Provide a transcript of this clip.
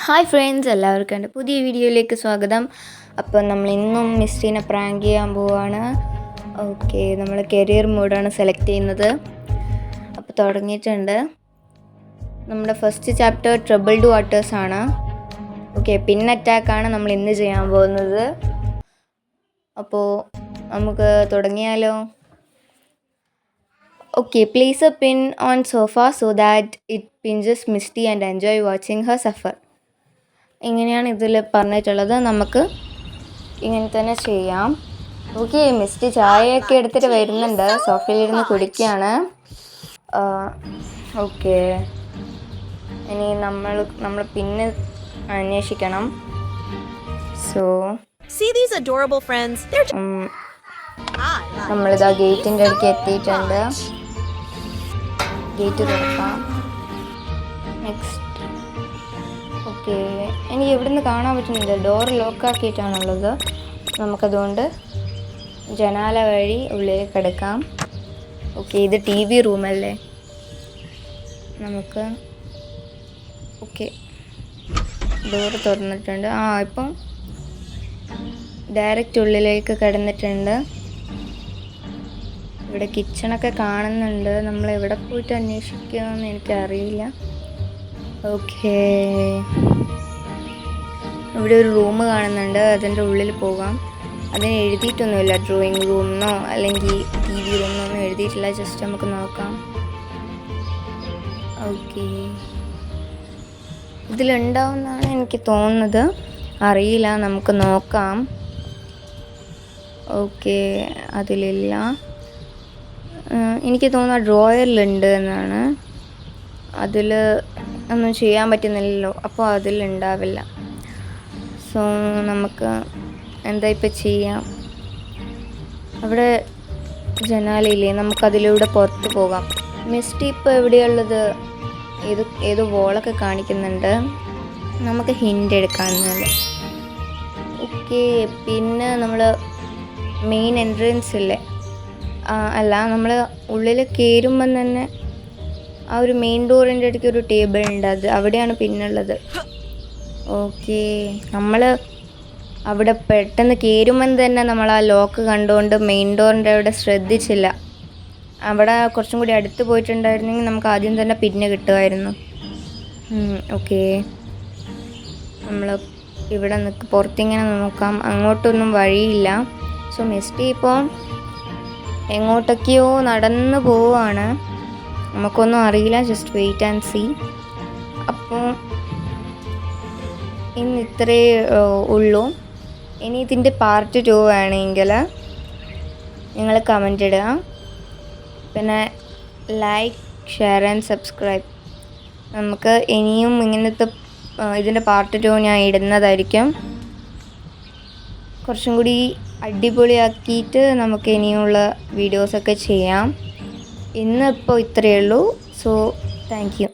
Hi friends, എല്ലാവർക്കും എൻ്റെ പുതിയ വീഡിയോയിലേക്ക് സ്വാഗതം. അപ്പോൾ നമ്മൾ ഇന്നും മിസ്റ്റീനെ പ്രാങ്ക് ചെയ്യാൻ പോവുകയാണ്. ഓക്കെ, നമ്മൾ കരിയർ മോഡാണ് സെലക്ട് ചെയ്യുന്നത്. അപ്പോൾ തുടങ്ങിയിട്ടുണ്ട്. നമ്മുടെ ഫസ്റ്റ് ചാപ്റ്റർ ട്രബിൾഡ് വാട്ടേഴ്സ് ആണ്. ഓക്കെ, പിൻ അറ്റാക്കാണ് നമ്മൾ ഇന്ന് ചെയ്യാൻ പോകുന്നത്. അപ്പോൾ നമുക്ക് തുടങ്ങിയാലോ? Okay, place a pin on sofa so that it pinches Misty and enjoy watching her suffer. ഇങ്ങനെയാണ് ഇതിൽ പറഞ്ഞിട്ടുള്ളത്. നമുക്ക് ഇങ്ങനെ തന്നെ ചെയ്യാം. ഓക്കെ, മിസ്റ്റി ചായയൊക്കെ എടുത്തിട്ട് വരുന്നുണ്ട്. സോഫയിലിരുന്ന് കുടിക്കുകയാണ്. ഓക്കെ, ഇനി നമ്മൾ പിന്നെ അന്വേഷിക്കണം. സോ നമ്മളിതാ ഗേറ്റിൻ്റെ അടുത്ത് എത്തിയിട്ടുണ്ട്. ഗേറ്റ് തുറക്കാം. നെക്സ്റ്റ്. ഓക്കെ, എനിക്ക് ഇവിടെ നിന്ന് കാണാൻ പറ്റുന്നില്ല. ഡോർ ലോക്കാക്കിയിട്ടാണുള്ളത്. നമുക്കതുകൊണ്ട് ജനാല വഴി ഉള്ളിലേക്ക് കിടക്കാം. ഓക്കെ, ഇത് TV റൂമല്ലേ. നമുക്ക് ഓക്കെ, ഡോർ തുറന്നിട്ടുണ്ട്. ഇപ്പം ഡയറക്റ്റ് ഉള്ളിലേക്ക് കിടന്നിട്ടുണ്ട്. ഇവിടെ കിച്ചണൊക്കെ കാണുന്നുണ്ട്. നമ്മൾ എവിടെ പോയിട്ട് അന്വേഷിക്കുമെന്ന് എനിക്കറിയില്ല. ഓക്കെ, ഇവിടെ ഒരു റൂം കാണുന്നുണ്ട്. അതിൻ്റെ ഉള്ളിൽ പോകാം. അതിന് എഴുതിയിട്ടൊന്നുമില്ല. ഡ്രോയിങ് റൂമെന്നോ അല്ലെങ്കിൽ TV റൂമെന്നോ ഒന്നും എഴുതിയിട്ടില്ല. ജസ്റ്റ് നമുക്ക് നോക്കാം. ഓക്കെ, ഇതിലുണ്ടാവുമെന്നാണ് എനിക്ക് തോന്നുന്നത്. അറിയില്ല, നമുക്ക് നോക്കാം. ഓക്കെ, അതിലില്ല. എനിക്ക് തോന്നുന്നത് ഡ്രോയറിലുണ്ട് എന്നാണ്. അതിൽ ഒന്നും ചെയ്യാൻ പറ്റുന്നില്ലല്ലോ, അപ്പോൾ അതിലുണ്ടാവില്ല. സോ നമുക്ക് എന്താ ഇപ്പം ചെയ്യാം? അവിടെ ജനാലയില്ലേ, നമുക്കതിലൂടെ പുറത്ത് പോകാം. മിസ്റ്റി ഇപ്പോൾ എവിടെയുള്ളത്? ഏതോ വോളൊക്കെ കാണിക്കുന്നുണ്ട്. നമുക്ക് ഹിൻ്റ് എടുക്കാമെന്നുണ്ട്. ഓക്കെ, പിന്നെ നമ്മൾ മെയിൻ എൻട്രൻസ് ഇല്ലേ, അല്ല, നമ്മൾ ഉള്ളിൽ കയറുമ്പം തന്നെ ആ ഒരു മെയിൻ ഡോറിൻ്റെ അടുത്ത് ഒരു ടേബിൾ ഉണ്ട്. അവിടെയാണ് പിന്നുള്ളത്. ഓക്കെ, നമ്മൾ അവിടെ പെട്ടെന്ന് കയറുമ്പം തന്നെ നമ്മൾ ആ ലോക്ക് കണ്ടുകൊണ്ട് മെയിൻ ഡോറിൻ്റെ അവിടെ ശ്രദ്ധിച്ചില്ല. അവിടെ കുറച്ചും കൂടി അടുത്ത് പോയിട്ടുണ്ടായിരുന്നെങ്കിൽ നമുക്ക് ആദ്യം തന്നെ പിന്ന് കിട്ടുമായിരുന്നു. ഓക്കെ, നമ്മൾ ഇവിടെ പുറത്തിങ്ങനെ നോക്കാം. അങ്ങോട്ടൊന്നും വഴിയില്ല. സോ മിസ്റ്റി ഇപ്പോൾ എങ്ങോട്ടൊക്കെയോ നടന്നു പോവുകയാണ്. നമുക്കൊന്നും അറിയില്ല. Just wait and see. അപ്പോൾ ഇന്ന് ഇത്രയേ ഉള്ളൂ. ഇനി ഇതിൻ്റെ പാർട്ട് 2 വേണമെങ്കിൽ നിങ്ങൾ കമൻ്റ് ഇടുക. പിന്നെ ലൈക്ക്, ഷെയർ ആൻഡ് സബ്സ്ക്രൈബ്. നമുക്ക് ഇനിയും ഇങ്ങനത്തെ ഇതിൻ്റെ പാർട്ട് 2 ഞാൻ ഇടുന്നതായിരിക്കും. കുറച്ചും കൂടി അടിപൊളിയാക്കിയിട്ട് നമുക്ക് ഇനിയുള്ള വീഡിയോസൊക്കെ ചെയ്യാം. ഇന്നിപ്പോൾ ഇത്രയേ ഉള്ളൂ. So thank you.